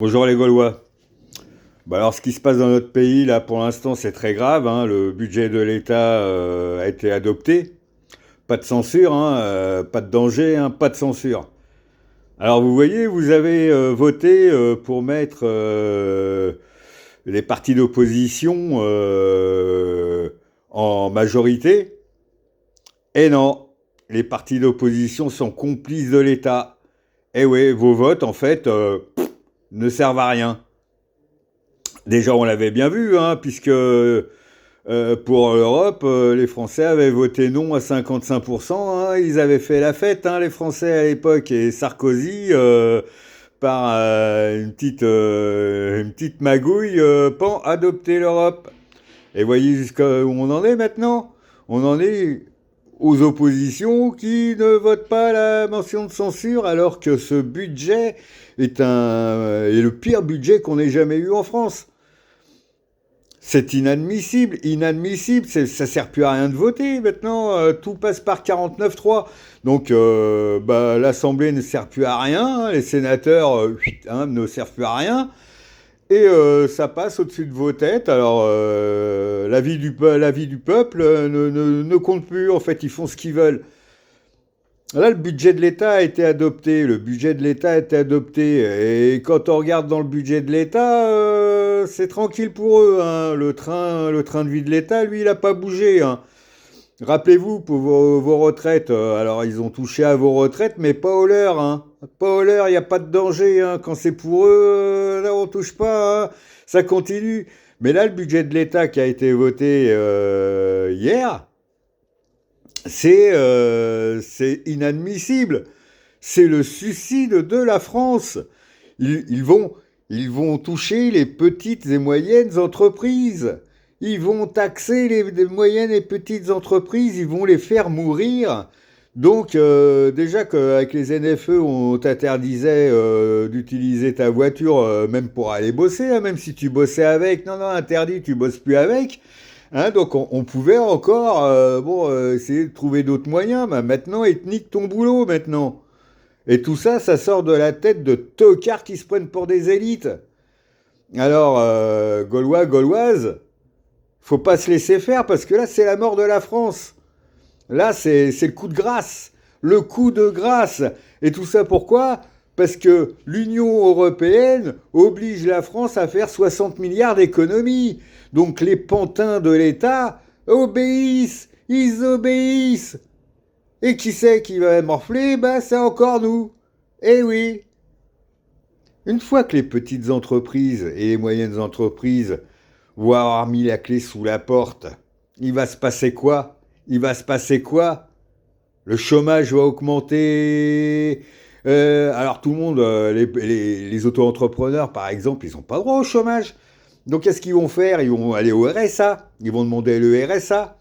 Bonjour les Gaulois. Alors ce qui se passe dans notre pays là pour l'instant c'est très grave, hein. Le budget de l'État a été adopté. Pas de censure, hein, pas de danger, hein, pas de censure. Alors vous voyez, vous avez voté pour mettre les partis d'opposition en majorité. Et non, les partis d'opposition sont complices de l'État. Et oui, vos votes en fait ne servent à rien. Déjà, on l'avait bien vu, hein, puisque pour l'Europe, les Français avaient voté non à 55%. Hein, ils avaient fait la fête, hein, les Français à l'époque. Et Sarkozy, par une petite magouille, pan, adopté l'Europe. Et voyez jusqu'où on en est maintenant. On en est aux oppositions qui ne votent pas la mention de censure, alors que ce budget est le pire budget qu'on ait jamais eu en France. C'est inadmissible, inadmissible, ça sert plus à rien de voter maintenant, tout passe par 49-3. Donc l'Assemblée ne sert plus à rien, hein, les sénateurs ne servent plus à rien, et ça passe au-dessus de vos têtes. Alors l'avis du peuple ne compte plus, en fait ils font ce qu'ils veulent. Là, le budget de l'État a été adopté. Le budget de l'État a été adopté. Et quand on regarde dans le budget de l'État, c'est tranquille pour eux, hein. Le train de vie de l'État, lui, il n'a pas bougé, hein. Rappelez-vous, pour vos retraites, alors ils ont touché à vos retraites, mais pas aux leurs, hein. Pas aux leurs, il n'y a pas de danger, hein. Quand c'est pour eux, là, on touche pas, hein. Ça continue. Mais là, le budget de l'État qui a été voté hier, c'est inadmissible. C'est le suicide de la France. Ils vont toucher les petites et moyennes entreprises. Ils vont taxer les moyennes et petites entreprises. Ils vont les faire mourir. Donc déjà qu'avec les NFE, on t'interdisait d'utiliser ta voiture même pour aller bosser, hein, même si tu bossais avec. Non, non, interdit, tu bosses plus avec. Hein, donc on pouvait encore essayer de trouver d'autres moyens. Mais maintenant, ils te niquent ton boulot maintenant. Et tout ça, ça sort de la tête de tocards qui se prennent pour des élites. Alors, Gaulois, Gauloises, faut pas se laisser faire parce que là, c'est la mort de la France. Là, c'est le coup de grâce. Le coup de grâce. Et tout ça pourquoi? Parce que l'Union européenne oblige la France à faire 60 milliards d'économies. Donc les pantins de l'État obéissent. Ils obéissent. Et qui c'est qui va morfler? Ben, c'est encore nous. Eh oui. Une fois que les petites entreprises et les moyennes entreprises vont avoir mis la clé sous la porte, il va se passer quoi? Il va se passer quoi? Le chômage va augmenter. Alors tout le monde, les auto-entrepreneurs par exemple, ils n'ont pas droit au chômage. Donc qu'est-ce qu'ils vont faire? Ils vont aller au RSA. Ils vont demander le RSA.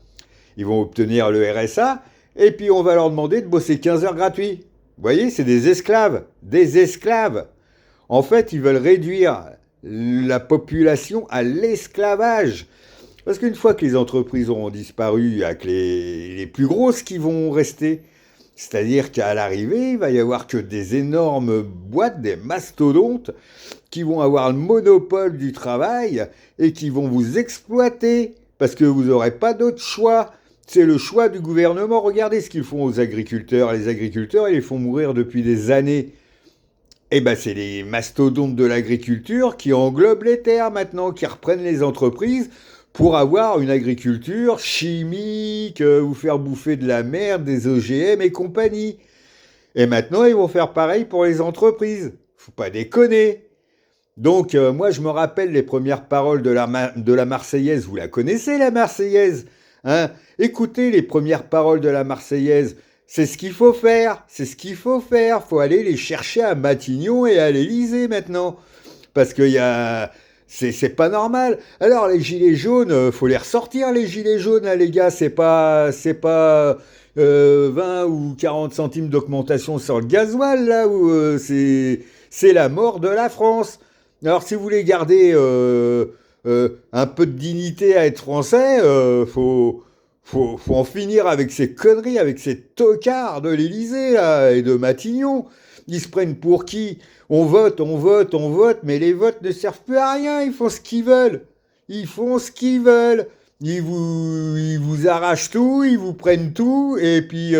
Ils vont obtenir le RSA. Et puis on va leur demander de bosser 15 heures gratuits. Vous voyez, c'est des esclaves. Des esclaves. En fait, ils veulent réduire la population à l'esclavage. Parce qu'une fois que les entreprises auront disparu, il n'y a que les plus grosses qui vont rester. C'est-à-dire qu'à l'arrivée, il va y avoir que des énormes boîtes, des mastodontes, qui vont avoir le monopole du travail et qui vont vous exploiter. Parce que vous n'aurez pas d'autre choix. C'est le choix du gouvernement. Regardez ce qu'ils font aux agriculteurs. Les agriculteurs, ils les font mourir depuis des années. Eh ben, c'est les mastodontes de l'agriculture qui englobent les terres maintenant, qui reprennent les entreprises pour avoir une agriculture chimique, vous faire bouffer de la merde, des OGM et compagnie. Et maintenant, ils vont faire pareil pour les entreprises. Faut pas déconner. Donc, moi, je me rappelle les premières paroles de la Marseillaise. Vous la connaissez, la Marseillaise, hein? Écoutez les premières paroles de la Marseillaise. C'est ce qu'il faut faire, c'est ce qu'il faut faire. Faut aller les chercher à Matignon et à l'Élysée maintenant. Parce que c'est pas normal. Alors les gilets jaunes, faut les ressortir les gilets jaunes là, les gars. C'est pas 20 ou 40 centimes d'augmentation sur le gasoil là où c'est la mort de la France. Alors si vous voulez garder un peu de dignité à être français, faut en finir avec ces conneries, avec ces tocards de l'Élysée là, et de Matignon. Ils se prennent pour qui? On vote, on vote, on vote, mais les votes ne servent plus à rien, ils font ce qu'ils veulent. Ils font ce qu'ils veulent. Ils vous arrachent tout, ils vous prennent tout, et puis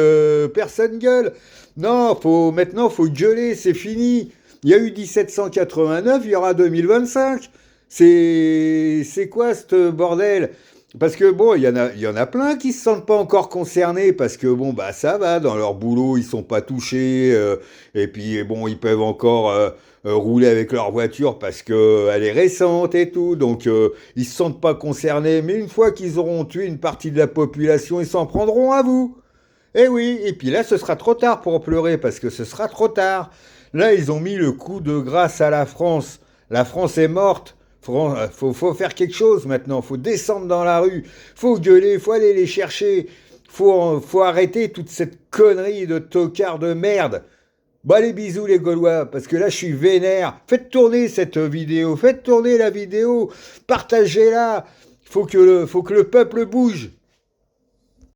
personne gueule. Non, maintenant, faut gueuler, c'est fini. Il y a eu 1789, il y aura 2025. C'est quoi ce bordel? Parce que bon, il y en a plein qui se sentent pas encore concernés parce que bon, bah ça va, dans leur boulot, ils sont pas touchés, et puis bon, ils peuvent encore rouler avec leur voiture parce que elle est récente et tout, donc ils se sentent pas concernés. Mais une fois qu'ils auront tué une partie de la population, ils s'en prendront à vous. Eh oui, et puis là, ce sera trop tard pour pleurer, parce que ce sera trop tard. Là, ils ont mis le coup de grâce à la France. La France est morte. Faut faire quelque chose maintenant. Faut descendre dans la rue. Faut gueuler. Faut aller les chercher. Faut arrêter toute cette connerie de tocard de merde. Bah les bisous les Gaulois, parce que là je suis vénère. Faites tourner cette vidéo. Faites tourner la vidéo. Partagez-la. Faut que le peuple bouge.